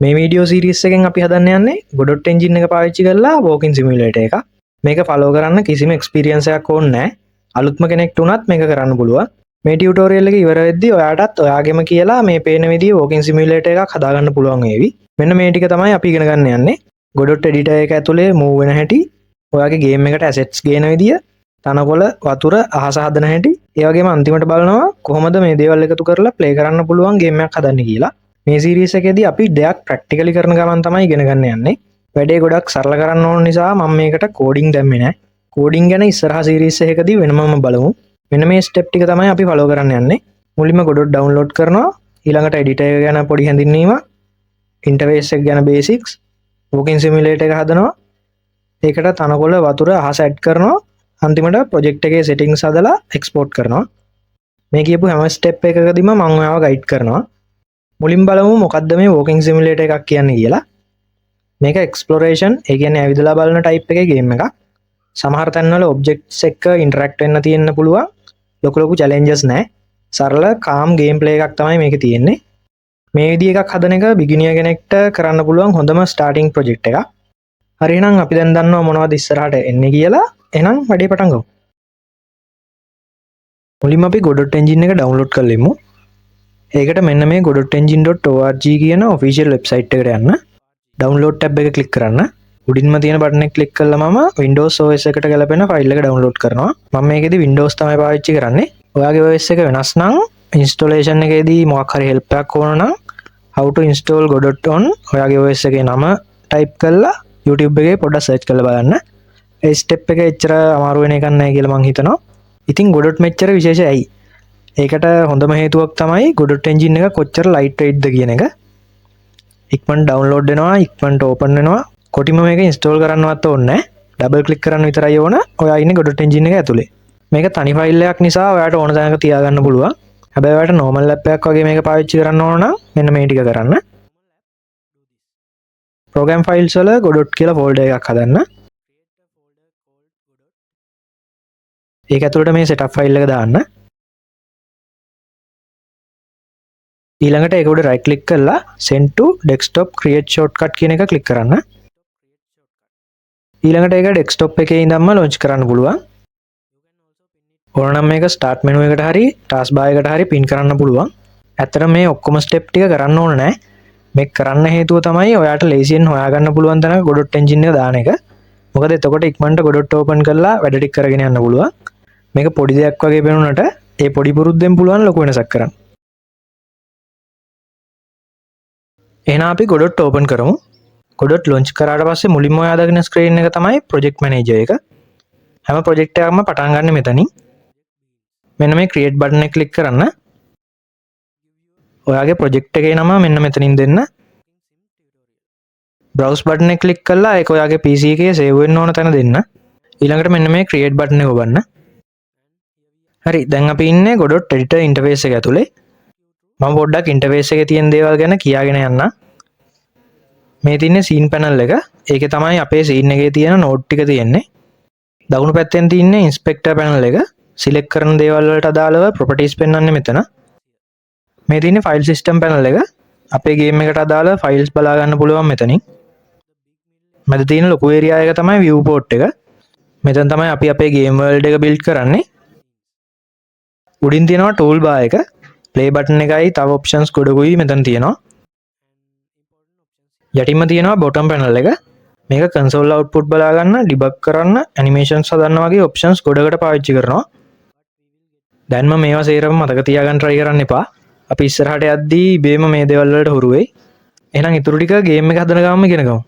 මේ video series එකෙන් අපි හදන්න යන්නේ Godot engine එක පාවිච්චි කරලා walking simulator එක. මේක follow කරන්න කිසිම experience එකක් ඕනේ නැහැ. අලුත්ම කෙනෙක්ට උනත් මේක කරන්න පුළුවන්. මේ ටියුටෝරියල් එක ඉවර වෙද්දී ඔයාටත් ඔයාගෙම කියලා මේ පේන විදිහේ walking simulator එකක් හදාගන්න පුළුවන් වේවි. මෙන්න මේ ටික තමයි අපි ඉගෙන ගන්න යන්නේ. Godot editor එක ඇතුලේ move වෙන හැටි, ඔයාගේ game එකට assets ගේන විදිය, තනකොළ වතුර අහස හදන හැටි, ඒ වගේම අන්තිමට බලනවා කොහොමද මේ දේවල් එකතු කරලා play කරන්න පුළුවන් game එකක් හදන්න කියලා. මේ සීරීස් එකේදී අපි දෙයක් ප්‍රැක්ටිකලි කරන ගමන් තමයි ඉගෙන ගන්න යන්නේ. වැඩේ ගොඩක් සරල කරන්න ඕන නිසා මම මේකට කෝඩින් දැම්මේ නැහැ. කෝඩින් ගැන ඉස්සරහා සීරීස් එකකදී වෙනමම බලමු. මෙන්න මේ ස්ටෙප් ටික තමයි අපි ෆලෝ කරන්න යන්නේ. මුලින්ම Godot download කරනවා. ඊළඟට editor එක ගැන පොඩි හැඳින්වීමක්, interface එක ගැන basics, walking simulator එක හදනවා. ඒකට තනකොළ වතුර අහස ඇඩ් කරනවා. අන්තිමට project එකේ settings හදලා export කරනවා. මේ කියපු හැම ස්ටෙප් එකකදීම මම ඔයාව ගයිඩ් කරනවා. මුලින් බලමු මොකක්ද මේ walking simulator එකක් කියන්නේ කියලා. මේක exploration, ඒ කියන්නේ ඇවිදලා බලන type එකේ game එකක්. සමහර තැන්වල objects එක්ක interact වෙන්න තියෙන්න පුළුවන්. ලොකු challenges නැහැ. සරල calm gameplay එකක් තමයි මේකේ තියෙන්නේ. මේ විදිහ එකක් හදන එක beginner කෙනෙක්ට කරන්න පුළුවන් හොඳම starting project එකක්. හරි එහෙනම් අපි දැන් දන්නවා මොනවද ඉස්සරහට එන්නේ කියලා. එහෙනම් වැඩේ පටන් ගමු. මුලින්ම අපි Godot engine එක download කරලෙමු. ඒකට මෙන්න මේ godotengine.org කියන official website එකට යන්න. download tab එක click කරන්න. උඩින්ම තියෙන බටන් එක click කළාම Windows OS එකට ගැලපෙන file එක download කරනවා. මම මේකෙදි Windows තමයි පාවිච්චි කරන්නේ. ඔයාගේ OS එක වෙනස් නම් installation එකේදී මොකක් හරි help එකක් ඕන නම් how to install Godot on ඔයාගේ OS එකේ නම type කරලා YouTube එකේ පොඩ්ඩක් search කරලා බලන්න. ඒ step එක එච්චර අමාරු වෙන එකක් නැහැ කියලා මම හිතනවා. ඉතින් Godot මෙච්චර විශේෂයි ඇයි? ඒකට හොඳම හේතුවක් තමයි Godot engine එක කොච්චර light weight ද කියන එක. ඉක්මනට download වෙනවා, ඉක්මනට open වෙනවා. කොටිම මේක install කරන්නවත් ඕනේ නැහැ. double click කරන්න විතරයි ඕන. ඔයා ඉන්නේ Godot engine එක ඇතුලේ. මේක තනි ෆයිල් එකක් නිසා ඔයාට ඕන තැනක තියාගන්න පුළුවන්. හැබැයි ඔයාට normal app එකක් වගේ මේක පාවිච්චි කරන්න ඕන නම් මෙන්න මේ ටික කරන්න. program files වල Godot කියලා folder එකක් හදන්න. ඒක ඇතුළට මේ setup file එක දාන්න. ඊළඟට ඒක උඩ right click කරලා send to desktop create shortcut කියන එක click කරන්න. ඊළඟට ඒක desktop එකේ ඉඳන්ම launch කරන්න පුළුවන්. ඕන නම් මේක start menu එකට හරි task bar එකට හරි pin කරන්න පුළුවන්. ඇත්තට මේ ඔක්කොම step ටික කරන්න ඕන නැහැ. මේක කරන්න හේතුව තමයි ඔයාට lazyයෙන් හොයාගන්න පුළුවන් තැනක Godot engine එක දාන එක. මොකද එතකොට ඉක්මනට Godot open කරලා වැඩ ටික කරගෙන යන්න පුළුවන්. මේක පොඩි දෙයක් වගේ පේනුනට ඒ පොඩි පුරුද්දෙන් පුළුවන් ලොකු වෙනසක් කරන්න. එහෙනම් අපි Godot open කරමු. Godot launch කරාට පස්සේ මුලින්ම ඔයා දකින screen එක තමයි project manager එක. හැම project එකක්ම පටන් ගන්න මෙතනින්. මෙන්න මේ create button එක click කරන්න. ඔයාගේ project එකේ නම මෙන්න මෙතනින් දෙන්න. browse button එක click කරලා ඒක ඔයාගේ PC එකේ save වෙන්න ඕන තැන දෙන්න. ඊළඟට මෙන්න මේ create button එක ඔබන්න. හරි, දැන් අපි ඉන්නේ Godot editor interface එක ඇතුලේ. මම පොඩ්ඩක් interface එකේ තියෙන දේවල් ගැන කියාගෙන යන්න. මේ තියෙන්නේ scene panel එක. ඒකේ තමයි අපේ scene එකේ තියෙන node ටික තියෙන්නේ. දකුණු පැත්තෙන් තියෙන්නේ inspector panel එක. select කරන දේවල් වලට අදාළව properties පෙන්වන්නේ මෙතන. මේ තියෙන්නේ file system panel එක. අපේ game එකට අදාළ files බලා ගන්න පුළුවන් මෙතනින්. මැද තියෙන ලොකු area එක තමයි viewport එක. මෙතන තමයි අපි අපේ game world එක build කරන්නේ. උඩින් තියෙනවා tool bar එක. play button එකයි තව options ගොඩකුයි මෙතන තියෙනවා. යටින්ම තියෙනවා bottom panel එක. මේක console output බලා ගන්න, debug කරන්න, animations හදන්න වගේ options ගොඩකට පාවිච්චි කරනවා. දැන්ම මේවා සේරම මතක තියාගන්න try කරන්න එපා. අපි ඉස්සරහට යද්දී ඉබේම මේ දේවල් වලට හුරු වෙයි. එහෙනම් ඊටු ටික game එක හදන ගමන් ඉගෙන ගමු.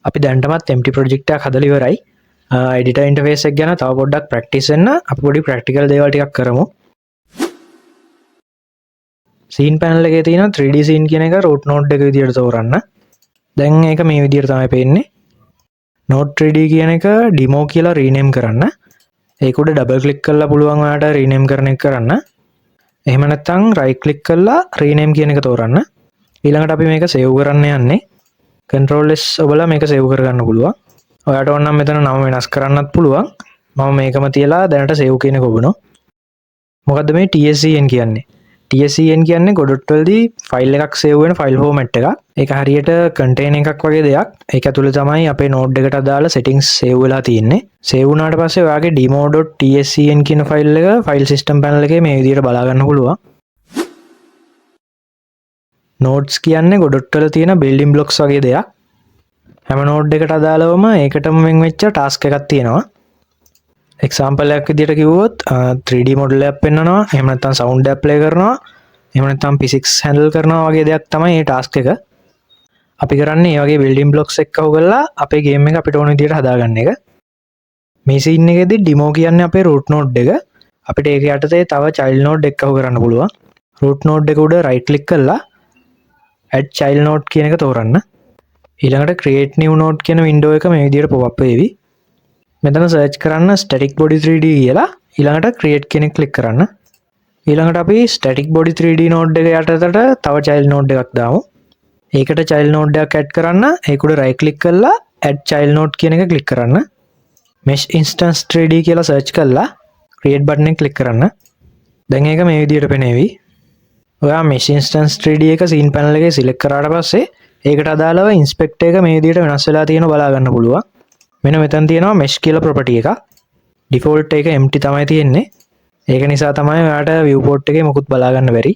අපි දැන්ටමත් empty project එකක් හදලා ඉවරයි. editor interface එක ගැන තව පොඩ්ඩක් practice වෙන්න අපි පොඩි practical දේවල් ටිකක් කරමු. scene panel එකේ තියෙන 3D scene කියන එක root node එක විදියට තෝරන්න. දැන් ඒක මේ විදියට තමයි පේන්නේ. node 3D කියන එක demo කියලා rename කරන්න. ඒක උඩ double click කරලා පුළුවන් ඔයාලට rename කරන එක කරන්න. එහෙම නැත්නම් right click කරලා rename කියන එක තෝරන්න. ඊළඟට අපි මේක save කරන්න යන්නේ. control S ඔබලා මේක save කරගන්න පුළුවන්. ඔයාට ඕන නම් මෙතන නම වෙනස් කරන්නත් පුළුවන්. මම මේකම තියලා දැනට save කියන එක ඔබනවා. මොකද්ද මේ TSCN කියන්නේ? TSCN කියන්නේ ගොඩොට්වලදී ෆයිල් එකක් සේව් වෙන ෆයිල් ෆෝමැට් එකක්. ඒක හරියට කන්ටේනර් එකක් වගේ දෙයක්. ඒක ඇතුළේ තමයි අපේ නෝඩ් එකට අදාළ settings සේව් වෙලා තියෙන්නේ. සේව් වුණාට පස්සේ ඔයාගේ demo.tscn කියන ෆයිල් එක ෆයිල් සිස්ටම් පැනල් එකේ මේ විදිහට බලා ගන්න පුළුවන්. nodes කියන්නේ ගොඩොට්වල තියෙන building blocks වගේ දෙයක්. හැම නෝඩ් එකට අදාළවම ඒකටම වෙන් වෙච්ච ටාස්ක් එකක් තියෙනවා. එක්සාම්පල් එකක් විදිහට කිව්වොත් 3D මොඩල් එකක් පෙන්වනවා, එහෙම නැත්නම් සවුන්ඩ් එකක් ප්ලේ කරනවා, එහෙම නැත්නම් physics handle කරනවා වගේ දෙයක් තමයි මේ ටාස්ක් එක. අපි කරන්නේ මේ වගේ building blocks එක්ක හොගලා අපේ ගේම් එක අපිට ඕන විදිහට හදාගන්න එක. මේ සීන් එකේදී demo කියන්නේ අපේ root node එක. අපිට ඒක යටතේ තව child node එකක් හො කරන්න පුළුවන්. root node එක උඩ right click කරලා add child node කියන එක තෝරන්න. ඊළඟට create new node කියන window එක මේ විදිහට pop up වෙවි. මෙතන search කරන්න static body 3D කියලා. ඊළඟට create කියන එක click කරන්න. ඊළඟට අපි static body 3D node එක යටතට තව child node එකක් දාමු. ඒකට child node එකක් add කරන්න ඒක උඩ right click කරලා add child node කියන එක click කරන්න. mesh instance 3D කියලා search කරලා create button එක click කරන්න. දැන් ඒක මේ විදිහට පෙනේවි. ඔයා mesh instance 3D එක scene panel එකේ select කරාට පස්සේ ඒකට අදාළව inspect එක මේ විදිහට වෙනස් වෙලා තියෙනවා බලා ගන්න පුළුවන්. මෙන්න මෙතන තියෙනවා mesh කියලා property එකක්. default එක empty තමයි තියෙන්නේ. ඒක නිසා තමයි ඔයාට viewport එකේ මොකුත් බලා ගන්න බැරි.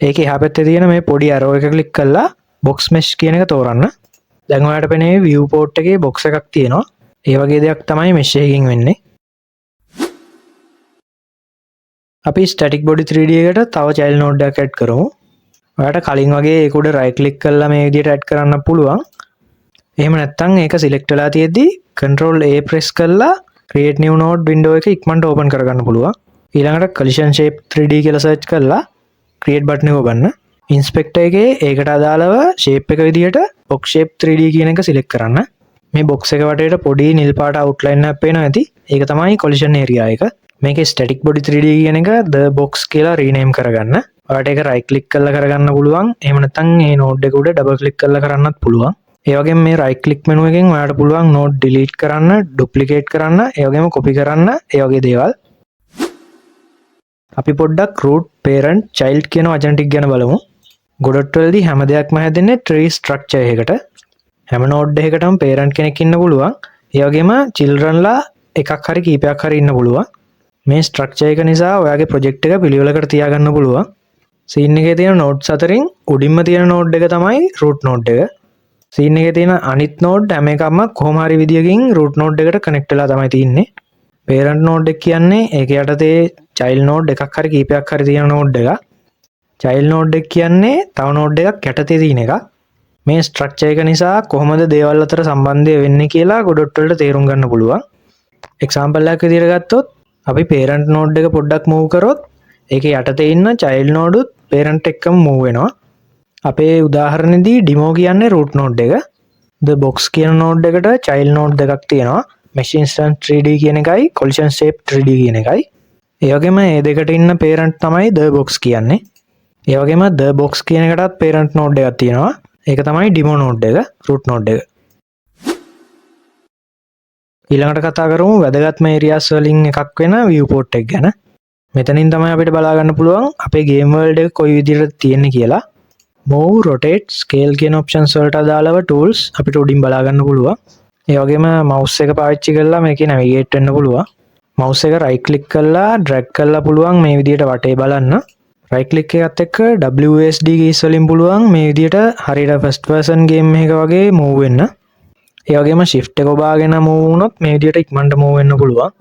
ඒකේ එහා පැත්තේ තියෙන මේ පොඩි arrow එක click කරලා box mesh කියන එක තෝරන්න. දැන් ඔයාලට පෙනේ viewport එකේ box එකක් තියෙනවා. ඒ වගේ දෙයක් තමයි mesh එකකින් වෙන්නේ. අපි static body 3D එකට තව child node එකක් add කරමු. ඔයාලට කලින් වගේ ඒක උඩ right click කරලා මේ විදිහට add කරන්න පුළුවන්. එහෙම නැත්නම් ඒක select වෙලා තියෙද්දි control A press කරලා create new node window එක ඉක්මනට open කරගන්න පුළුවන්. ඊළඟට collision shape 3D කියලා search කරලා create button එක ඔබන්න. inspector එකේ ඒකට අදාළව shape එක විදිහට box shape 3D කියන එක select කරන්න. මේ box එක වටේට පොඩි නිල් පාට outline එකක් පේනවා ඇති. ඒක තමයි collision area එක. මේකේ static body 3D කියන එක the box කියලා rename කරගන්න. ඔයාලට ඒක right click කරලා කරගන්න පුළුවන්. එහෙම නැත්නම් මේ node එක උඩ double click කරලා කරන්නත් පුළුවන්. ඒ වගේම මේ right click menu එකෙන් ඔයාලට පුළුවන් node delete කරන්න, duplicate කරන්න, ඒ වගේම copy කරන්න, ඒ වගේ දේවල්. අපි පොඩ්ඩක් root, parent, child කියන වචන ටික ගැන බලමු. ගොඩොට්වලදී හැම දෙයක්ම හැදෙන්නේ tree structure එකකට. හැම node එකකටම parent කෙනෙක් ඉන්න පුළුවන්. ඒ වගේම children ලා එකක් හරි කීපයක් හරි ඉන්න පුළුවන්. මේ structure එක නිසා ඔයාගේ project එක පිළිවෙලකට තියාගන්න පුළුවන්. scene එකේ තියෙන nodes අතරින් උඩින්ම තියෙන node එක තමයි root node එක. scene එකේ තියෙන අනිත් node හැම එකක්ම කොහොම හරි විදියකින් root node එකට connect වෙලා තමයි තියෙන්නේ. parent node එක කියන්නේ ඒක යටතේ child node එකක් හරි කීපයක් හරි තියෙන node එකක්. child node එක කියන්නේ තව node එකක් යටතේ තියෙන එකක්. මේ structure එක නිසා කොහොමද දේවල් අතර සම්බන්ධය වෙන්නේ කියලා ගොඩොට් වලට තේරුම් ගන්න පුළුවන්. example එකක් විදිහට ගත්තොත් අපි parent node එක පොඩ්ඩක් move කරොත් ඒකේ යටතේ ඉන්න child node උත් parent එක්කම move වෙනවා. අපේ උදාහරණෙදී demo කියන්නේ root node එක. the box කියන node එකට child node දෙකක් තියෙනවා. mesh instance 3D කියන එකයි collision shape 3D කියන එකයි. ඒ වගේම මේ දෙකට ඉන්න parent තමයි the box කියන්නේ. ඒ වගේම the box කියන එකටත් parent node එකක් තියෙනවා. ඒක තමයි demo node එක, root node එක. ඊළඟට කතා කරමු වැදගත්ම areas වලින් එකක් වෙන viewport එක ගැන. මෙතනින් තමයි අපිට බලා ගන්න පුළුවන් අපේ game world එක කොයි විදිහටද තියෙන්නේ කියලා. move, rotate, scale කියන options වලට අදාළව tools අපිට උඩින් බලා ගන්න පුළුවන්. ඒ වගේම mouse එක පාවිච්චි කරලා මේකේ navigate වෙන්න පුළුවන්. mouse එක right click කරලා drag කරලා පුළුවන් මේ විදිහට වටේ බලන්න. right click එකත් එක්ක WSD keys වලින් පුළුවන් මේ විදිහට හරියට first person game එකක වගේ move වෙන්න. ඒ වගේම shift එක ඔබාගෙන move වුණොත් මේ විදිහට ඉක්මනට move වෙන්න පුළුවන්.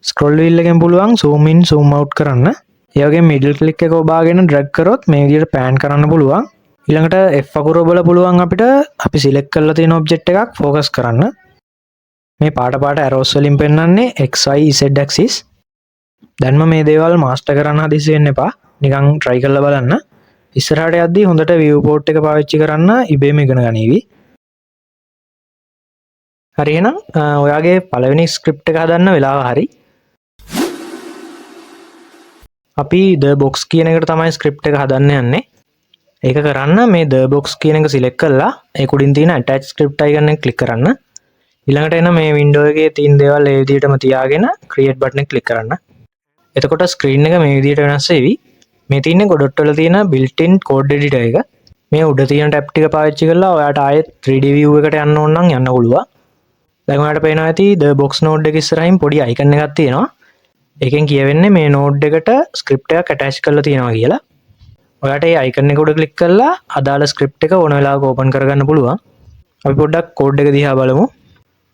scroll wheel එකෙන් පුළුවන් zoom in zoom out කරන්න. ඒ වගේම middle click එක ඔබාගෙන drag කරොත් මේ විදිහට pan කරන්න පුළුවන්. ඊළඟට F අකුර ඔබලා පුළුවන් අපිට අපි select කරලා තියෙන object එකක් focus කරන්න. මේ පාට arrows වලින් පෙන්වන්නේ x y z axis. දැන්ම මේ දේවල් master කරන්න හදිසි වෙන්න එපා. නිකන් try කරලා බලන්න. ඉස්සරහට යද්දී හොඳට viewport එක පාවිච්චි කරන්න ඉබේම ඉගෙන ගනීවි. හරි එහෙනම් ඔයාගේ පළවෙනි script එක හදන්න වෙලාව හරි. අපි the box කියන එකට තමයි script එක හදන්න යන්නේ. ඒක කරන්න මේ the box කියන එක select කරලා ඒක උඩින් තියෙන attach script icon එක click කරන්න. ඊළඟට එන මේ window එකේ තියෙන දේවල් ඒ විදිහටම තියාගෙන create button එක click කරන්න. එතකොට screen එක මේ විදිහට වෙනස් වෙවි. මේ තියෙන්නේ Godot වල තියෙන built-in code editor එක. මේ උඩ තියෙන ටැබ් ටික පාවිච්චි කරලා ඔයාට ආයෙත් 3D view එකට යන්න ඕන නම් යන්න පුළුවන්. දැන් ඔයාලට පේනවා ඇති the box node එක ඉස්සරහින් පොඩි icon එකක් තියෙනවා. ඒකෙන් කියවෙන්නේ මේ node එකට script එකක් attach කරලා තියෙනවා කියලා. ඔයාට මේ icon එක උඩ click කරලා අදාළ script එක ඕන වෙලාවක open කරගන්න පුළුවන්. අපි පොඩ්ඩක් code එක දිහා බලමු.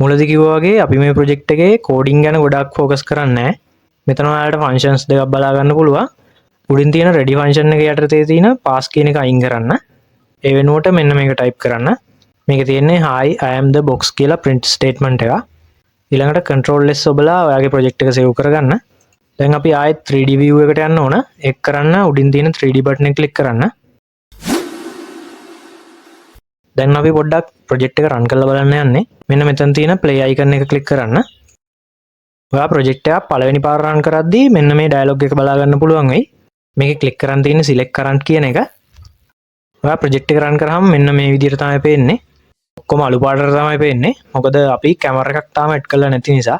මුලදී කිව්වා වගේ අපි මේ project එකේ coding ගැන ගොඩක් focus කරන්නේ නැහැ. මෙතන ඔයාලට functions දෙකක් බලා ගන්න පුළුවන්. උඩින් තියෙන ready function එක යටතේ තියෙන pass කියන එක අයින් කරන්න. ඒ වෙනුවට මෙන්න මේක type කරන්න. මේකේ තියෙන්නේ hi I am the box කියලා print statement එක. ඊළඟට control s ඔබලා ඔයාගේ project එක save කරගන්න. දැන් අපි ආයෙත් 3D view එකට යන්න ඕන. ඒක කරන්න උඩින් තියෙන 3D button එක click කරන්න. දැන් අපි පොඩ්ඩක් project එක run කරලා බලන්න යන්නේ. මෙන්න මෙතන තියෙන play icon එක click කරන්න. ඔයා project එක පළවෙනි පාර run කරද්දී මෙන්න මේ dialog එක බලා ගන්න පුළුවන් වෙයි. මේකේ click කරන් තියෙන select current කියන එක. ඔයා project එක run කරාම මෙන්න මේ විදිහට තමයි පේන්නේ. ඔක්කොම අලු පාටට තමයි පේන්නේ. මොකද අපි camera එකක් තාම add කරලා නැති නිසා.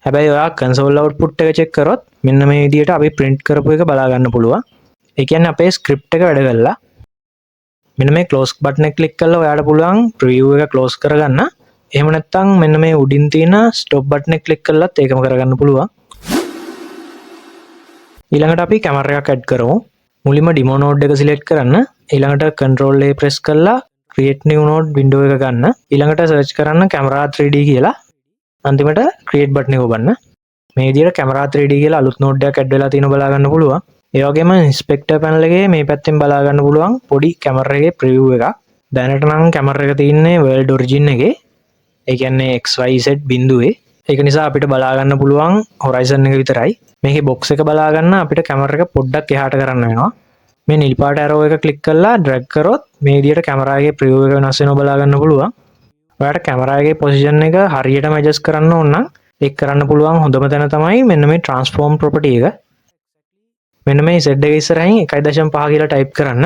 හැබැයි ඔයා console output එක check කරොත් මෙන්න මේ විදිහට අපි print කරපු එක බලා ගන්න පුළුවන්. ඒ කියන්නේ අපේ script එක වැඩ කළා. මෙන්න මේ close button එක click කරලා ඔයාට පුළුවන් preview එක close කරගන්න. එහෙම නැත්නම් මෙන්න මේ උඩින් තියෙන stop button එක click කරලත් ඒකම කරගන්න පුළුවන්. ඊළඟට අපි camera එකක් add කරමු. මුලින්ම demo node එක select කරන්න. ඊළඟට control A press කරලා create new node window එක ගන්න. ඊළඟට search කරන්න camera 3D කියලා. අන්තිමට create button එක ඔබන්න. මේ විදිහට camera 3D කියලා අලුත් node එකක් add වෙලා තියෙනවා බලා ගන්න පුළුවන්. ඒ වගේම inspector panel එකේ මේ පැත්තෙන් බලා ගන්න පුළුවන් පොඩි camera එකේ preview එකක්. දැනට නම් camera එක තියෙන්නේ world origin එකේ. ඒ කියන්නේ XYZ බිඳුවේ. ඒක නිසා අපිට බලා ගන්න පුළුවන් horizon එක විතරයි. මේකේ box එක බලා ගන්න අපිට camera එක පොඩ්ඩක් එහාට කරන්න වෙනවා. මේ නිල් පාට arrow එක click කරලා drag කරොත් මේ විදිහට camera එකේ preview එක වෙනස් වෙනවා බලා ගන්න පුළුවන්. ඔයාලට camera එකේ position එක හරියටම adjust කරන්න ඕන නම් ඒක කරන්න පුළුවන් හොඳම තැන තමයි මෙන්න මේ transform property එක. මෙන්න මේ z එක ඉස්සරහින් 1.5 කියලා type කරන්න.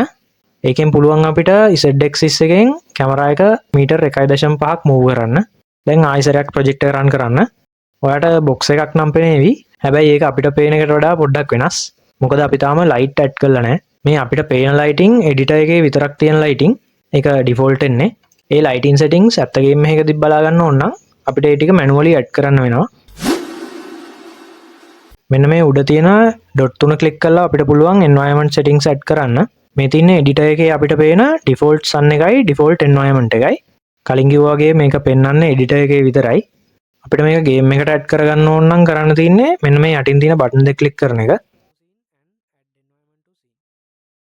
ඒකෙන් පුළුවන් අපිට z axis එකෙන් camera එක meter 1.5ක් move කරන්න. දැන් ආයෙසරයක් project එක run කරන්න. ඔයාට box එකක් නම් පේනේවි. හැබැයි ඒක අපිට පේන එකට වඩා පොඩ්ඩක් වෙනස්. මොකද අපි තාම light add කරලා නැහැ. මේ අපිට පේන lighting editor එකේ විතරක් තියෙන lighting. ඒක default එන්නේ. ඒ lighting settings ඇත්ත game එකකදී බලා ගන්න ඕන නම් අපිට ඒ ටික manually add කරන්න වෙනවා. මෙන්න මේ උඩ තියෙන dot 3 click කරලා අපිට පුළුවන් environment settings add කරන්න. මේ තියෙන editor එකේ අපිට පේන default sun එකයි default environment එකයි. කලින් කිව්වා වගේ මේක පෙන්වන්නේ editor එකේ විතරයි. අපිට මේක game එකට add කරගන්න ඕන නම් කරන්න තියෙන්නේ මෙන්න මේ යටින් තියෙන button දෙක click කරන එක.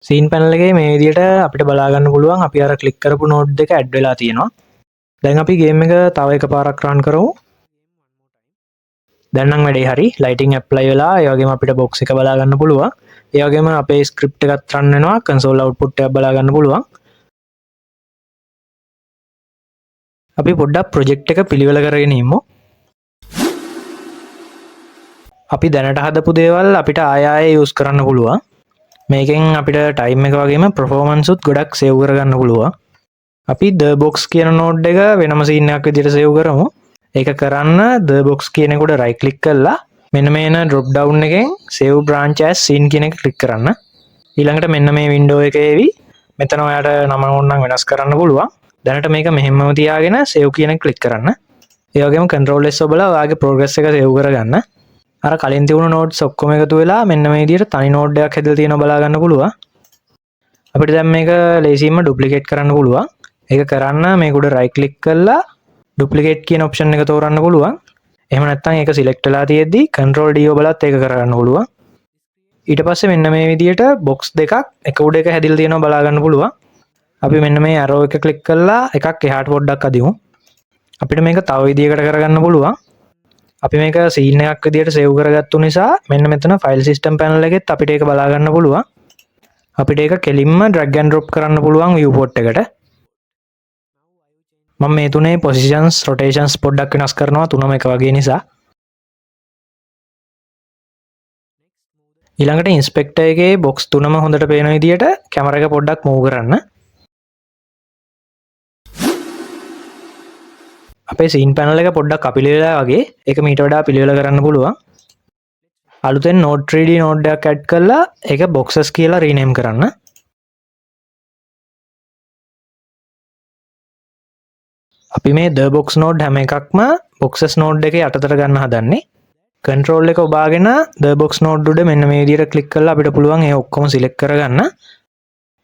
scene panel එකේ මේ විදිහට අපිට බලා ගන්න පුළුවන් අපි අර click කරපු node දෙක add වෙලා තියෙනවා. දැන් අපි game එක තව එකපාරක් run කරමු. දැන් නම් වැඩේ හරි. lighting apply වෙලා ඒ වගේම අපිට box එක බලා ගන්න පුළුවන්. ඒ වගේම අපේ script එකත් run වෙනවා. console output එක බලා ගන්න පුළුවන්. අපි පොඩ්ඩක් project එක පිළිවෙල කරගෙන ඉමු. අපි දැනට හදපු දේවල් අපිට ආයෙ use කරන්න පුළුවන්. මේකෙන් අපිට time එක වගේම performance උත් ගොඩක් save කරගන්න පුළුවන්. අපි the box කියන node එක වෙනම scene එකක් විදිහට save කරමු. ඒක කරන්න the box කියන එකට right click කරලා මෙන්න මේන drop down එකෙන් save branch as scene කියන එක click කරන්න. ඊළඟට මෙන්න මේ window එකේවි මෙතන ඔයාලට නම ඕන නම් වෙනස් කරන්න පුළුවන්. දැනට මේක මෙහෙමම තියාගෙන save කියන එක click කරන්න. ඒ වගේම control S ඔබලා ඔයාගේ progress එක save කරගන්න. අර කලින් තිබුණු nodes ඔක්කොම එකතු වෙලා මෙන්න මේ විදිහට තනි node එකක් හැදලා තියෙනවා බලා ගන්න පුළුවන්. අපිට දැන් මේක ලේසියෙන්ම duplicate කරන්න පුළුවන්. ඒක කරන්න මේක උඩ right click කරලා duplicate කියන option එක තෝරන්න පුළුවන්. එහෙම නැත්නම් ඒක select වෙලා තියෙද්දි control D ඔබලත් ඒක කරගන්න පුළුවන්. ඊට පස්සේ මෙන්න මේ විදිහට box දෙකක් එක උඩ එක හැදිලා තියෙනවා බලා ගන්න පුළුවන්. අපි මෙන්න මේ arrow එක click කරලා එකක් එහාට පොඩ්ඩක් අදිමු. අපිට මේක තව විදිහකට කරගන්න පුළුවන්. අපි මේක scene එකක් විදිහට save කරගත්තු නිසා මෙන්න මෙතන file system panel එකෙත් අපිට ඒක බලා ගන්න පුළුවන්. අපිට ඒක කෙලින්ම drag and drop කරන්න පුළුවන් viewport එකට. මම මේ තුනේ positions rotations පොඩ්ඩක් වෙනස් කරනවා තුනම එක වගේ නිසා. ඊළඟට inspector එකේ box තුනම හොඳට පේන විදිහට camera එක පොඩ්ඩක් move කරන්න. අපේ scene panel එක පොඩ්ඩක් අපිලිවෙලා වගේ ඒක මීට වඩා පිළිවෙල කරන්න පුළුවන්. අලුතෙන් Node 3D node එකක් ඇඩ් කරලා ඒක boxes කියලා රීනේම් කරන්න. අපි මේ the box node හැම එකක්ම boxes node එකේ යටතට ගන්න හදන්නේ. control එක ඔබාගෙන the box node උඩ මෙන්න මේ විදිහට ක්ලික් කරලා අපිට පුළුවන් ඒ ඔක්කොම සිලෙක්ට් කරගන්න.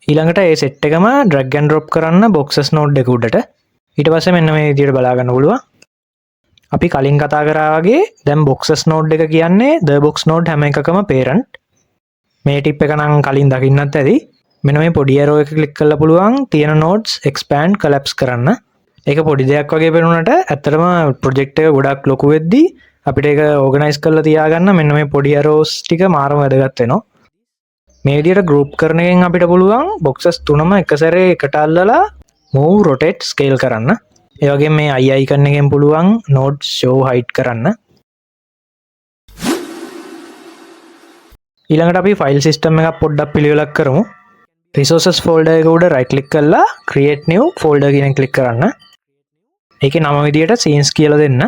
ඊළඟට ඒ සෙට් එකම drag and drop කරන්න boxes node එක උඩට. ඊට පස්සේ මෙන්න මේ විදිහට බලා ගන්න පුළුවන්. අපි කලින් කතා කරා වගේ දැන් boxes node එක කියන්නේ the box node හැම එකකම parent. මේ ටිප් එක නම් කලින් දකින්නත් ඇති. මෙන්න මේ පොඩි arrow එක ක්ලික් කරලා පුළුවන් තියෙන nodes expand collapse කරන්න. ඒක පොඩි දෙයක් වගේ පෙනුනට ඇත්තටම ප්‍රොජෙක්ට් එක ගොඩක් ලොකු වෙද්දී අපිට ඒක ඕගනයිස් කරලා තියාගන්න මෙන්න මේ පොඩි arrows ටික මාරම වැදගත් වෙනවා. මේ විදිහට group කරන එකෙන් අපිට පුළුවන් boxes තුනම එක සැරේ එකට අල්ලලා move rotate scale කරන්න. ඒ වගේම මේ eye icon එකෙන් පුළුවන් nodes show hide කරන්න. ඊළඟට අපි file system එකක් පොඩ්ඩක් පිළිවෙලක් කරමු. resources folder එක උඩ right click කරලා create new folder කියන එක click කරන්න. ඒකේ නම විදියට scenes කියලා දෙන්න.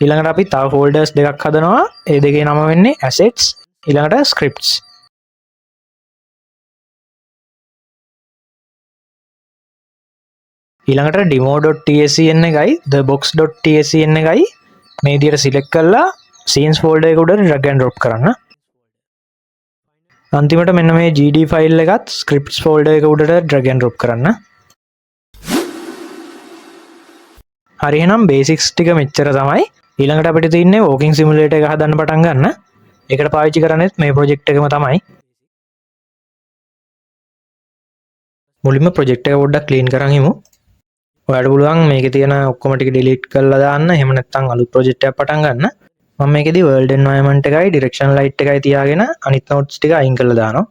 ඊළඟට අපි තව folders දෙකක් හදනවා. ඒ දෙකේ නම වෙන්නේ assets ඊළඟට scripts. ඊළඟට demo.tscn එකයි thebox.tscn එකයි මේ විදියට select කරලා scenes folder එක උඩ drag and drop කරන්න. අන්තිමට මෙන්න මේ gd file එකත් scripts folder එක උඩට drag and drop කරන්න. හරි එහෙනම් basics ටික මෙච්චර තමයි. ඊළඟට අපිට තියෙන්නේ walking simulator එක හදන්න පටන් ගන්න. ඒකට පාවිච්චි කරන්නේත් මේ project එකම තමයි. මුලින්ම project එක පොඩ්ඩක් clean කරන් ඉමු. ඔයාලට පුළුවන් මේකේ තියෙන ඔක්කොම ටික delete කරලා දාන්න. එහෙම නැත්නම් අලුත් project එකක් පටන් ගන්න. මම මේකෙදි world environment එකයි direction light එකයි තියාගෙන අනිත් nodes ටික අයින් කරලා දානවා.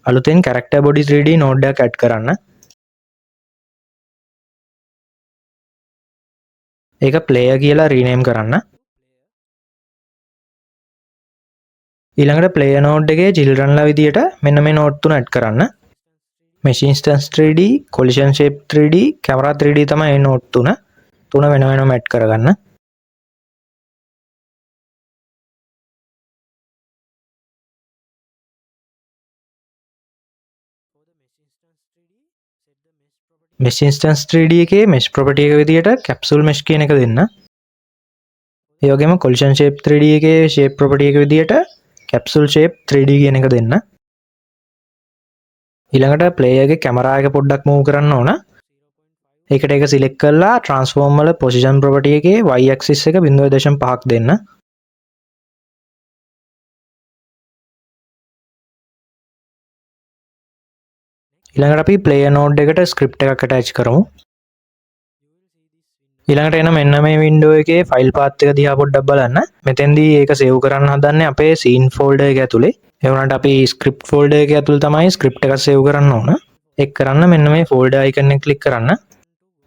අලුතෙන් character body 3D node එකක් add කරන්න. ඒක player කියලා rename කරන්න. ඊළඟට player node එකේ children ලා විදියට මෙන්න මේ node තුන add කරන්න. mesh instance 3D, collision shape 3D, camera 3D තමයි මේ node තුන. තුන වෙන වෙනම add කරගන්න. mesh instance 3D එකේ mesh property එක විදියට capsule mesh කියන එක දෙන්න. ඒ වගේම collision shape 3D එකේ shape property එක විදියට capsule shape 3D කියන එක දෙන්න. ඊළඟට player එකේ camera එක පොඩ්ඩක් move කරන්න ඕන. ඒකට ඒක select කරලා transform වල position property එකේ y axis එක 0.5ක් දෙන්න. ඊළඟට අපි player node එකට script එකක් attach කරමු. ඊළඟට එන මෙන්න මේ window එකේ file path එක දිහා පොඩ්ඩක් බලන්න. මෙතෙන්දී ඒක save කරන්න හදන්නේ අපේ scene folder එක ඇතුලේ. ඒ වුණාට අපි script folder එක ඇතුලේ තමයි script එක save කරන්න ඕන. ඒක කරන්න මෙන්න මේ folder icon එක click කරන්න.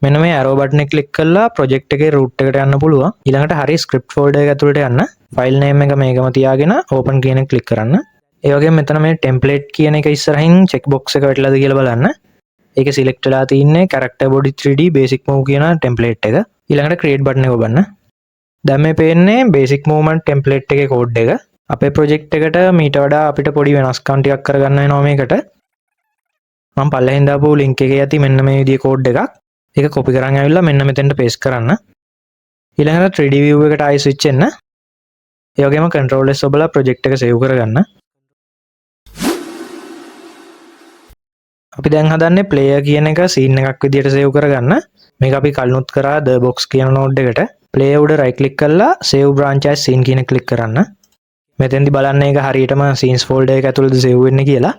මෙන්න මේ arrow button එක click කරලා project එකේ root එකට යන්න පුළුවන්. ඊළඟට හරි script folder එක ඇතුළට යන්න. file name එක මේකම තියාගෙන open කියන එක click කරන්න. ඒ වගේම මෙතන මේ template කියන එක ඉස්සරහින් check box එක වැටලාද කියලා බලන්න. ඒකේ select වෙලා තියෙන්නේ character body 3D basic move කියන template එක. ඊළඟට create button එක ඔබන්න. දැන් මේ පේන්නේ basic movement template එකේ code එක. අපේ project එකට මීට වඩා අපිට පොඩි වෙනස්කම් ටිකක් කරගන්න වෙනවා මේකට. මම පල්ලෙහින් දාපු link එකේ ඇති මෙන්න මේ විදිහේ code එකක්. ඒක copy කරන් ඇවිල්ලා මෙන්න මෙතෙන්ට paste කරන්න. ඊළඟට 3D view එකට ආයෙ switch වෙන්න. ඒ වගේම control S ඔබලා project එක save කරගන්න. අපි දැන් හදන්නේ player කියන එක scene එකක් විදියට save කරගන්න. මේක අපි කලිනුත් කරා the box කියන node එකට. player උඩ right click කරලා save branch as scene කියන click කරන්න. මෙතෙන්දි බලන්න ඒක හරියටම scenes folder එක ඇතුළේද save වෙන්නේ කියලා.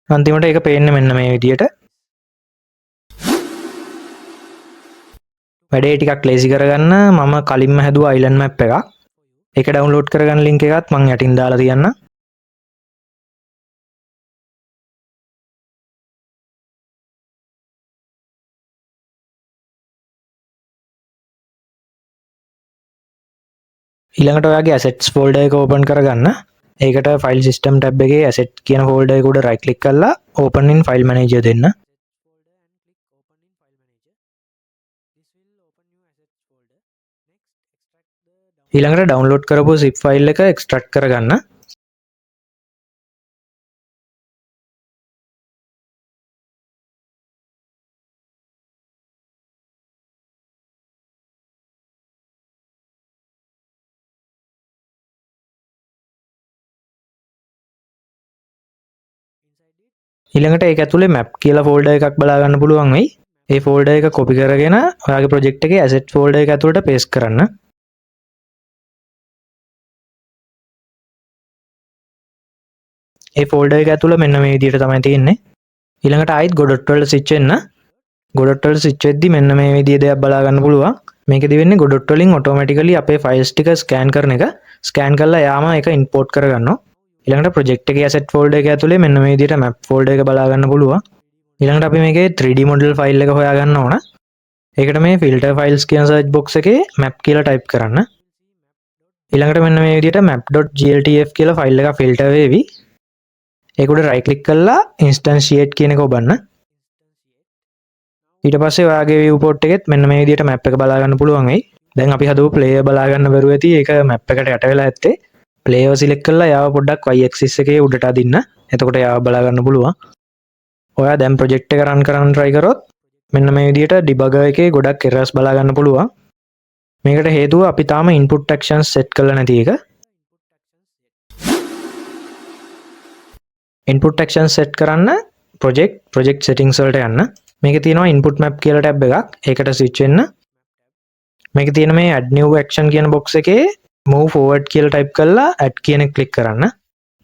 අන්තිමට ඒක පේන්නේ මෙන්න මේ විදියට. වැඩේ ටිකක් ලේසි කරගන්න මම කලින්ම හැදුවා island map එකක්. ඒක download කරගන්න link එකත් මම යටින් දාලා තියන්නම්. ඊළඟට ඔයාගේ assets folder එක open කරගන්න. ඒකට file system tab එකේ asset කියන folder එක උඩ right click කරලා open in file manager දෙන්න. ඊළඟට ඩවුන්ලෝඩ් කරපු zip ෆයිල් එක එක්ස්ට්‍රැක්ට් කරගන්න. ඊළඟට ඒක ඇතුලේ map කියලා ෆෝල්ඩර් එකක් බලා ගන්න පුළුවන් වෙයි. ඒ ෆෝල්ඩර් එක කොපි කරගෙන ඔයාගේ ප්‍රොජෙක්ට් එකේ asset ෆෝල්ඩර් එක ඇතුලට paste කරන්න. ඒ ෆෝල්ඩර් එක ඇතුළ මෙන්න මේ විදිහට තමයි තියෙන්නේ. ඊළඟට ආයිත් godot වලට switch වෙන්න. godot වලට switch වෙද්දි මෙන්න මේ විදිහ දෙයක් බලා ගන්න පුළුවන්. මේකෙදි වෙන්නේ godot වලින් automatically අපේ files ටික scan කරන එක. scan කරලා යාම ඒක import කරගන්නවා. ඊළඟට project එකේ asset folder එක ඇතුලේ මෙන්න මේ විදිහට map folder එක බලා ගන්න පුළුවන්. ඊළඟට අපි මේකේ 3D model file එක හොයා ගන්න ඕන. ඒකට මේ filter files කියන search box එකේ map කියලා type කරන්න. ඊළඟට මෙන්න මේ විදිහට map.gltf කියලා file එක filter වෙවි. ඒක උඩ right click කරලා instantiate කියන එක ඔබන්න. ඊට පස්සේ ඔයාගේ viewport එකෙත් මෙන්න මේ විදිහට map එක බලා ගන්න පුළුවන් වෙයි. දැන් අපි හදපු player බලා ගන්න බැරුව ඇති. ඒක map එකට යට වෙලා ඇත්තේ. player select කරලා යාව පොඩ්ඩක් y axis එකේ උඩට අදින්න. එතකොට යාව බලා ගන්න පුළුවන්. ඔයා දැන් project එක run කරන්න try කරොත් මෙන්න මේ විදිහට debugger එකේ ගොඩක් errors බලා ගන්න පුළුවන්. මේකට හේතුව අපි තාම input actions set කරලා නැති එක. input actions set කරන්න project settings වලට යන්න. මේකේ තියෙනවා input map කියලා tab එකක්. ඒකට switch වෙන්න. මේකේ තියෙන මේ add new action කියන box එකේ move forward කියලා type කරලා add කියන එක click කරන්න.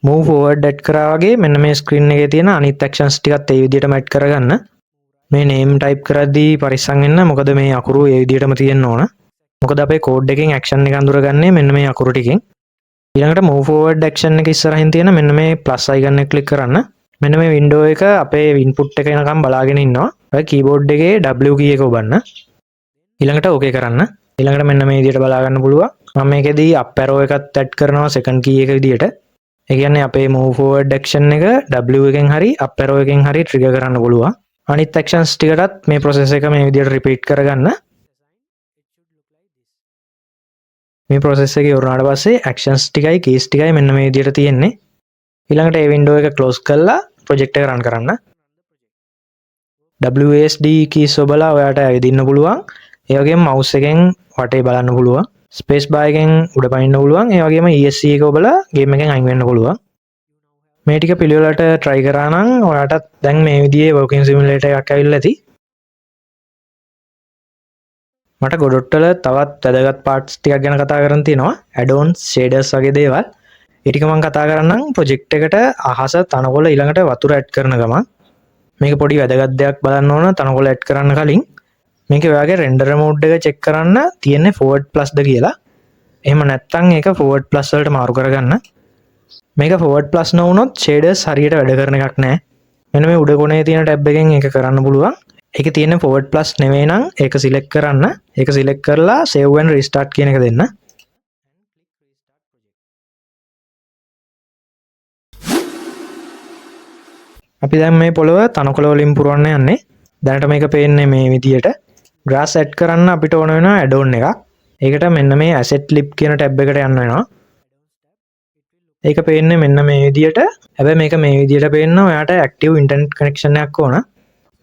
move forward add කරා වගේ මෙන්න මේ screen එකේ තියෙන අනිත් actions ටිකත් ඒ විදිහටම add කරගන්න. මේ name type කරද්දී පරිස්සම් වෙන්න. මොකද මේ අකුරු ඒ විදිහටම තියෙන්න ඕන. මොකද අපේ code එකෙන් action එක අඳුරගන්නේ මෙන්න මේ අකුරු ටිකෙන්. ඊළඟට move forward action එක ඉස්සරහින් තියෙන මෙන්න මේ plus icon එක click කරන්න. මෙන්න මේ window එක අපේ input එක එනකම් බලාගෙන ඉන්නවා. ඔය keyboard එකේ W key එක ඔබන්න. ඊළඟට okay කරන්න. ඊළඟට මෙන්න මේ විදිහට බලා ගන්න පුළුවන්. මම මේකෙදී up arrow එකත් add කරනවා second key එක විදිහට. ඒ කියන්නේ අපේ move forward action එක W එකෙන් හරි up arrow එකෙන් හරි trigger කරන්න පුළුවන්. අනිත් actions ටිකටත් මේ process එක මේ විදිහට repeat කරගන්න. මේ process එක ඉවරනාට පස්සේ actions ටිකයි keys ටිකයි මෙන්න මේ විදිහට තියෙන්නේ. ඊළඟට ඒ window එක close කරලා project එක run කරන්න. WASD keys ඔබලා ඔයාට ඇවිදින්න පුළුවන්. ඒ වගේම mouse එකෙන් වටේ බලන්න පුළුවන්. space bar එකෙන් උඩ පනින්න පුළුවන්. ඒ වගේම ESC එක ඔබලා game එකෙන් අයින් වෙන්න පුළුවන්. මේ ටික පිළිවෙලට try කරා නම් ඔයාටත් දැන් මේ විදිහේ working simulator එකක් ඇවිල්ලා ඇති. මට godot වල තවත් වැදගත් parts ටිකක් ගැන කතා කරන්න තියෙනවා. add-ons, shaders වගේ දේවල්. ඒ ටික මම කතා කරන්නම් project එකට අහස තනකොළ ඊළඟට වතුර add කරන ගමන්. මේක පොඩි වැදගත් දෙයක් බලන්න ඕන තනකොළ add කරන්න කලින්. මේක ඔයාගේ render mode එක check කරන්න තියෙන්නේ forward plus ද කියලා. එහෙම නැත්නම් ඒක forward plus වලට මාරු කරගන්න. මේක forward plus නොවුනොත් shaders හරියට වැඩ කරන එකක් නෑ. මෙන්න මේ උඩ කොනේ තියෙන tab එකෙන් ඒක කරන්න පුළුවන්. ඒකේ තියෙන forward plus නෙවෙයි නම් ඒක select කරන්න. ඒක select කරලා save and restart කියන එක දෙන්න. අපි දැන් මේ පොළව තනකොළ වලින් පුරවන්න යන්නේ. දැනට මේක පේන්නේ මේ විදියට. grass add කරන්න අපිට ඕන වෙනවා add-on එකක්. ඒකට මෙන්න මේ asset lib කියන tab එකට යන්න වෙනවා. ඒක පේන්නේ මෙන්න මේ විදියට. හැබැයි මේක මේ විදියට පේන්න ඔයාට active internet connection එකක් ඕන.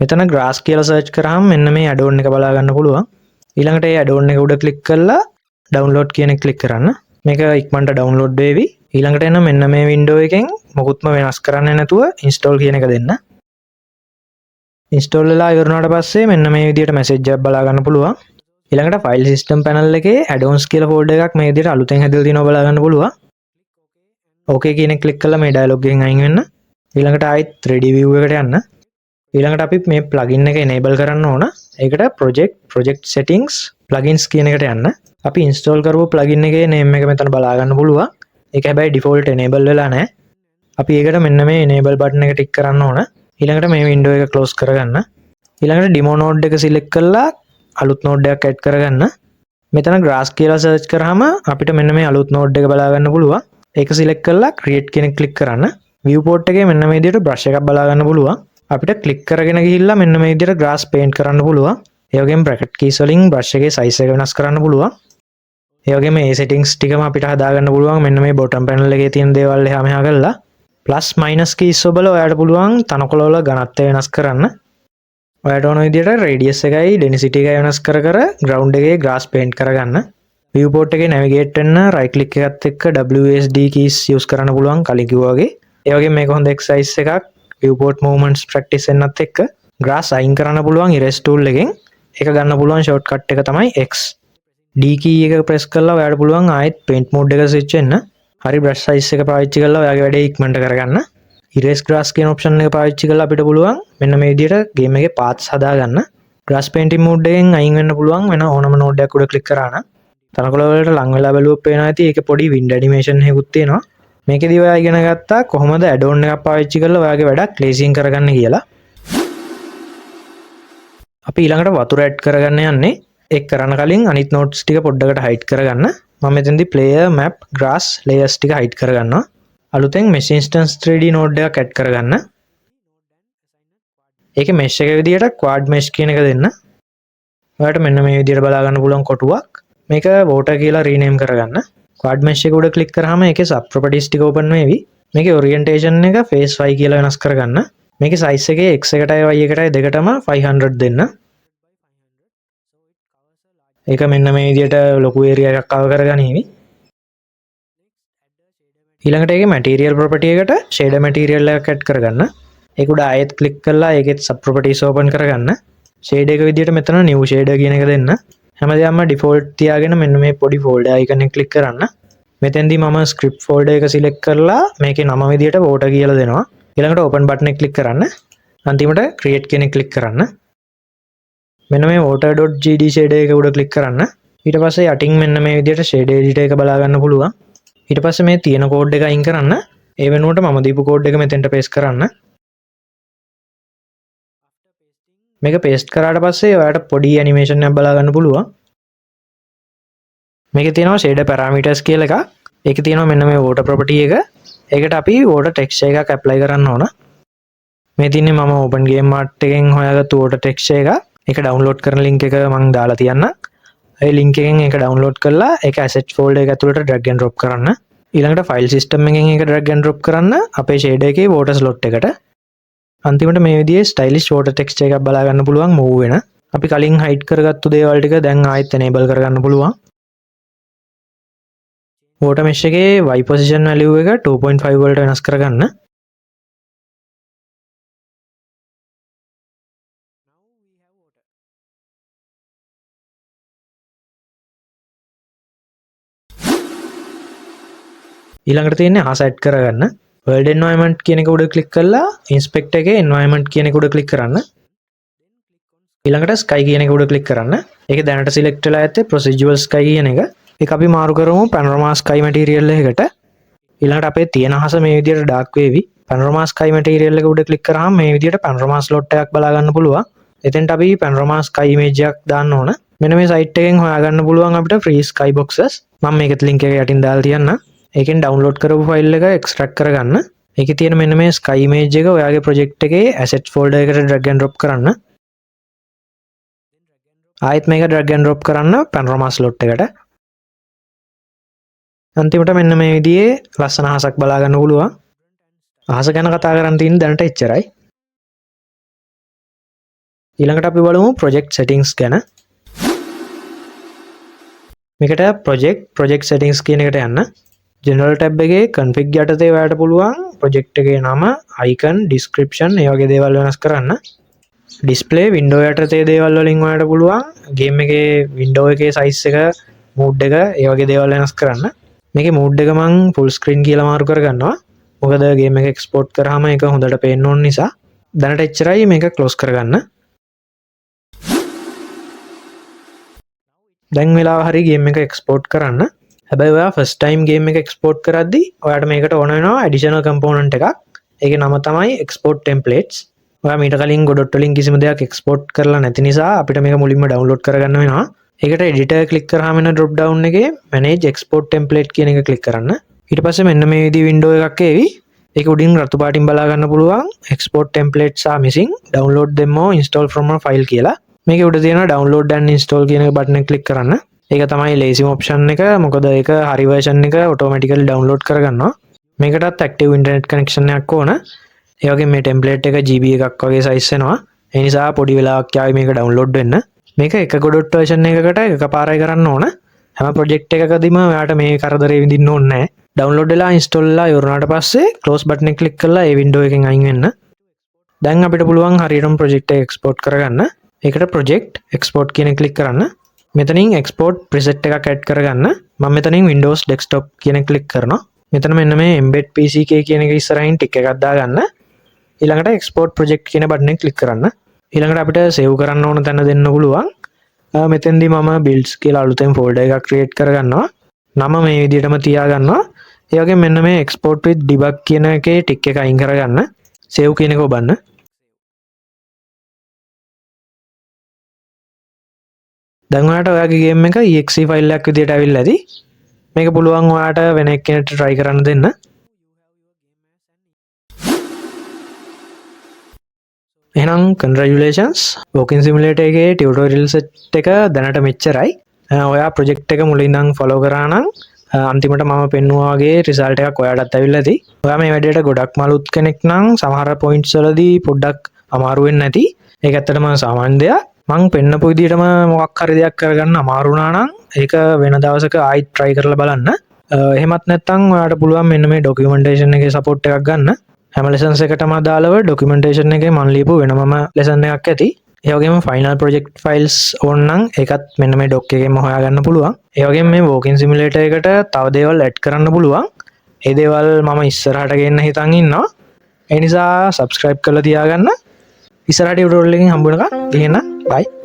මෙතන grass කියලා search කරාම මෙන්න මේ add-on එක බලා ගන්න පුළුවන්. ඊළඟට ඒ add-on එක උඩ click කරලා download කියන එක click කරන්න. මේක ඉක්මනට download වෙවි. ඊළඟට එන මෙන්න මේ window එකෙන් මොකුත්ම වෙනස් කරන්න නැතුව install කියන එක දෙන්න. install වෙලා ඉවරනාට පස්සේ මෙන්න මේ විදියට message එකක් බලා ගන්න පුළුවන්. ඊළඟට file system panel එකේ add-ons කියලා folder එකක් මේ විදියට අලුතෙන් හැදලා තියෙනවා බලා ගන්න පුළුවන්. okay කියන එක click කරලා මේ dialog එකෙන් අයින් වෙන්න. ඊළඟට ආයෙත් 3D view එකට යන්න. ඊළඟට අපි මේ plugin එක enable කරන්න ඕන. ඒකට project settings plugins කියන එකට යන්න. අපි install කරපු plugin එකේ name එක මෙතන බලා ගන්න පුළුවන්. ඒක හැබැයි default enable වෙලා නැහැ. අපි ඒකට මෙන්න මේ enable button එක tick කරන්න ඕන. ඊළඟට මේ window එක close කරගන්න. ඊළඟට demo node එක select කරලා අලුත් node එකක් add කරගන්න. මෙතන grass කියලා search කරාම අපිට මෙන්න මේ අලුත් node එක බලා ගන්න පුළුවන්. ඒක select කරලා create කියන එක click කරන්න. viewport එකේ මෙන්න මේ විදිහට brush එකක් බලා ගන්න පුළුවන්. අපිට click කරගෙන ගිහිල්ලා මෙන්න මේ විදිහට grass paint කරන්න පුළුවන්. ඒ වගේම bracket keys වලින් brush එකේ size එක වෙනස් කරන්න පුළුවන්. ඒ වගේම මේ settings ටිකම අපිට හදාගන්න පුළුවන් මෙන්න මේ bottom panel එකේ තියෙන දේවල් එහා මෙහා කරලා plus minus keys ඔබලා ඔයාලට පුළුවන් තනකොළ වල ඝනත්වය වෙනස් කරන්න. ඔයාලට ඕන විදිහට radius එකයි density එකයි වෙනස් කර කර ground එකේ grass paint කරගන්න. viewport එකේ navigate වෙන්න right click එකත් එක්ක WSD keys use කරන්න පුළුවන් කලින් කිව්වා වගේ. ඒ වගේම මේක හොඳ exercise එකක් viewport movements practice වෙන්නත් එක්ක grass අයින් කරන්න පුළුවන් erase tool එකෙන්. ඒක ගන්න පුළුවන් shortcut එක තමයි X. D key එක press කරලා ඔයාලට පුළුවන් ආයෙත් paint mode එක switch වෙන්න. හරි brush size එක පාවිච්චි කරලා ඔයාගේ වැඩේ ඉක්මනට කරගන්න. erase grass කියන option එක පාවිච්චි කරලා අපිට පුළුවන් මෙන්න මේ විදිහට game එකේ paths හදාගන්න. grass painting mode එකෙන් අයින් වෙන්න පුළුවන් වෙන ඕනම node එකක් උඩ click කරා නම්. තනකොළ වලට ලං වෙලා බැලුවොත් පේනවා ඇති ඒකේ පොඩි wind animation එකකුත් තියෙනවා. මේකෙදී ඔයා ඉගෙන ගත්තා කොහොමද add-on එකක් පාවිච්චි කරලා ඔයාගේ වැඩක් lazying කරගන්න කියලා. අපි ඊළඟට වතුර ඇඩ් කරගන්න යන්නේ. ඒක කරන්න කලින් අනිත් notes ටික පොඩ්ඩකට hide කරගන්න. මම මෙතනදී player map grass layers ටික hide කරගන්නවා. අලුතෙන් mesh instance 3D node එකක් add කරගන්න. ඒකේ mesh එක විදියට quad mesh කියන එක දෙන්න. ඔයාලට මෙන්න මේ විදියට බලා ගන්න පුළුවන් කොටුවක්. මේක water කියලා rename කරගන්න. quad mesh එක උඩ click කරාම ඒකේ sub properties ටික open වෙවි. මේකේ orientation එක face y කියලා වෙනස් කරගන්න. මේකේ size එකේ x එකටයි y එකටයි දෙකටම 500 දෙන්න. ඒක මෙන්න මේ විදියට ලොකු area එකක් cover කරගනිවි. ඊළඟට ඒකේ material property එකට shader material එකක් add කරගන්න. ඒක උඩ ආයෙත් click කරලා ඒකෙත් sub properties open කරගන්න. shade එක විදියට මෙතන new shader කියන එක දෙන්න. හැමදාම default තියාගෙන මෙන්න මේ පොඩි folder icon එක click කරන්න. මෙතෙන්දී මම script folder එක select කරලා මේකේ නම විදියට water කියලා දෙනවා. ඊළඟට open button එක click කරන්න. අන්තිමට create කියන එක click කරන්න. මෙන්න මේ water.gd shader එක උඩ click කරන්න. ඊට පස්සේ යටින් මෙන්න මේ විදියට shader editor එක බලා ගන්න පුළුවන්. ඊට පස්සේ මේ තියෙන code එක අයින් කරන්න. ඒ වෙනුවට මම දීපු code එක මෙතෙන්ට paste කරන්න. මේක paste කරාට පස්සේ ඔයාලට පොඩි animation එකක් බලා ගන්න පුළුවන්. මේකේ තියෙනවා shader parameters කියලා එකක්. ඒකේ තියෙනවා මෙන්න මේ water property එක. ඒකට අපි water texture එකක් apply කරන්න ඕන. මේ තියන්නේ මම open game mart එකෙන් හොයාගත්තු water texture එක. ඒක download කරන link එක මම දාලා තියන්නම්. ඒ link එකෙන් ඒක download කරලා ඒක assets folder එක ඇතුළට drag and drop කරන්න. ඊළඟට file system එකෙන් ඒක drag and drop කරන්න අපේ shader එකේ water slot එකට. අන්තිමට මේ විදිහේ stylish water texture එකක් බලා ගන්න පුළුවන් move වෙන. අපි කලින් hide කරගත්තු දේවල් ටික දැන් ආයෙත් enable කරගන්න පුළුවන්. water mesh එකේ y position value එක 2.5 වලට වෙනස් කරගන්න. ඊළඟට තියෙන්නේ අහස ඇඩ් කරගන්න. world environment කියන එක උඩ click කරලා inspect එකේ environment කියන එක උඩ click කරන්න. ඊළඟට sky කියන එක උඩ click කරන්න. ඒක දැනට select වෙලා ඇත්තේ procedural sky කියන එක. ඒක අපි මාරු කරමු panorama sky material එකකට. ඊළඟට අපේ තියෙන අහස මේ විදියට dark වේවි. panorama sky material එක උඩ click කරාම මේ විදියට panorama slot එකක් බලා ගන්න පුළුවන්. එතෙන්ට අපි panorama sky image එකක් දාන්න ඕන. මෙන්න මේ site එකෙන් හොයාගන්න පුළුවන් අපිට free sky boxes. මම මේකේ link එක යටින් දාලා තියන්නම්. ඒකෙන් download කරපු file එක extract කරගන්න. ඒකේ තියෙන මෙන්න මේ sky image එක ඔයාගේ project එකේ assets folder එකට drag and drop කරන්න. ආයෙත් මේක drag and drop කරන්න panorama slot එකට. අන්තිමට මෙන්න මේ විදිහේ ලස්සන අහසක් බලා ගන්න පුළුවන්. අහස ගැන කතා කරන් තියෙන දැනට එච්චරයි. ඊළඟට අපි බලමු project settings ගැන. මේකට project settings කියන එකට යන්න. general tab එකේ config යටතේ ඔයාලට පුළුවන් project එකේ නම, icon, description ඒ වගේ දේවල් වෙනස් කරන්න. display window යටතේ දේවල් වලින් ඔයාලට පුළුවන් game එකේ window එකේ size එක, mood එක ඒ වගේ දේවල් වෙනස් කරන්න. මේකේ mood එක මම full screen කියලා මාරු කරගන්නවා. මොකද game එක export කරාම ඒක හොඳට පේන්න ඕන නිසා. දැනට එච්චරයි. මේක close කරගන්න. දැන් වෙලාව හරි game එක export කරන්න. හැබැයි ඔයා first time game එක export කරද්දී ඔයාට මේකට ඕන වෙනවා additional component එකක්. ඒකේ නම තමයි export templates. ඔයා මීට කලින් Godot වලින් කිසිම දෙයක් export කරලා නැති නිසා අපිට මේක මුලින්ම download කරගන්න වෙනවා. ඒකට editor click කරාම එන drop down එකේ manage export template කියන එක click කරන්න. ඊට පස්සේ මෙන්න මේ විදිහේ window එකක් එවි. ඒක උඩින් රතු පාටින් බලා ගන්න පුළුවන් export templates are missing, download them or install from a file කියලා. මේකේ උඩ තියෙනවා download and install කියන button එක click කරන්න. ඒක තමයි ලේසිම ඔප්ෂන් එක. මොකද ඒක හරි version එක automatically download කරගන්නවා. මේකටත් active internet connection එකක් ඕන. ඒ වගේ මේ template එක GB එකක් වගේ size වෙනවා. ඒ නිසා පොඩි වෙලාවක් යාවි මේක download වෙන්න. මේක 1.0 version එකකට එකපාරයි කරන්න ඕන. හැම project එකකදීම ඔයාට මේ කරදරේ විඳින්න ඕනේ නැහැ. download වෙලා install වෙලා ඉවරනාට පස්සේ close button එක click කරලා ඒ window එකෙන් අයින් වෙන්න. දැන් අපිට පුළුවන් හරියටම project එක export කරගන්න. ඒකට project export කියන එක click කරන්න. මෙතනින් export preset එකක් add කරගන්න. මම මෙතනින් Windows desktop කියන එක click කරනවා. මෙතන මෙන්න මේ embed pck කියන එක ඉස්සරහින් tick එකක් දාගන්න. ඊළඟට export project කියන බටන් එක click කරන්න. ඊළඟට අපිට save කරන්න ඕන තැන දෙන්න පුළුවන්. මෙතෙන්දී මම builds කියලා අලුතෙන් folder එකක් create කරගන්නවා. නම මේ විදිහටම තියාගන්නවා. ඒ වගේම මෙන්න මේ export with debug කියන එකේ tick එක අයින් කරගන්න. save කියන එක ඔබන්න. දැන් ඔයාලට ඔයාගේ ගේම් එක exe ෆයිල් එකක් විදිහට ඇවිල්ලා ඇති. මේක පුළුවන් ඔයාලට වෙන එක්කෙනෙක්ට try කරන්න දෙන්න. එහෙනම් congratulations walking simulator එකේ tutorial set එක දැනට මෙච්චරයි. ඔයා project එක මුලින් ඉඳන් follow කරා නම් අන්තිමට මම පෙන්නුවා වගේ result එකක් ඔයාලටත් ඇවිල්ලා ඇති. ඔයා මේ වැඩේට ගොඩක් මලුත් කෙනෙක් නම් සමහර points වලදී පොඩ්ඩක් අමාරු වෙන්නේ නැති. ඒක ඇත්තටම සාමාන්‍ය දෙයක්. මං පෙන්නපු විදිහටම මොකක් හරි දෙයක් කරගන්න අමාරු වුණා නම් ඒක වෙන දවසක ආයෙත් try කරලා බලන්න. එහෙමත් නැත්නම් ඔයාලට පුළුවන් මෙන්න මේ documentation එකේ support එකක් ගන්න. හැම lessons එකටම අදාළව documentation එකේ මම ලියපු වෙනමම lesson එකක් ඇති. ඒ වගේම final project files ඕන නම් ඒකත් මෙන්න මේ doc එකෙන්ම හොයාගන්න පුළුවන්. ඒ වගේම මේ walking simulator එකට තව දේවල් add කරන්න පුළුවන්. ඒ දේවල් මම ඉස්සරහට ගෙන්න හිතන් ඉන්නවා. ඒ නිසා subscribe කරලා තියාගන්න. ඉස්සරහට tutorial එකකින් හම්බ වෙනකම් එහෙනම් bye.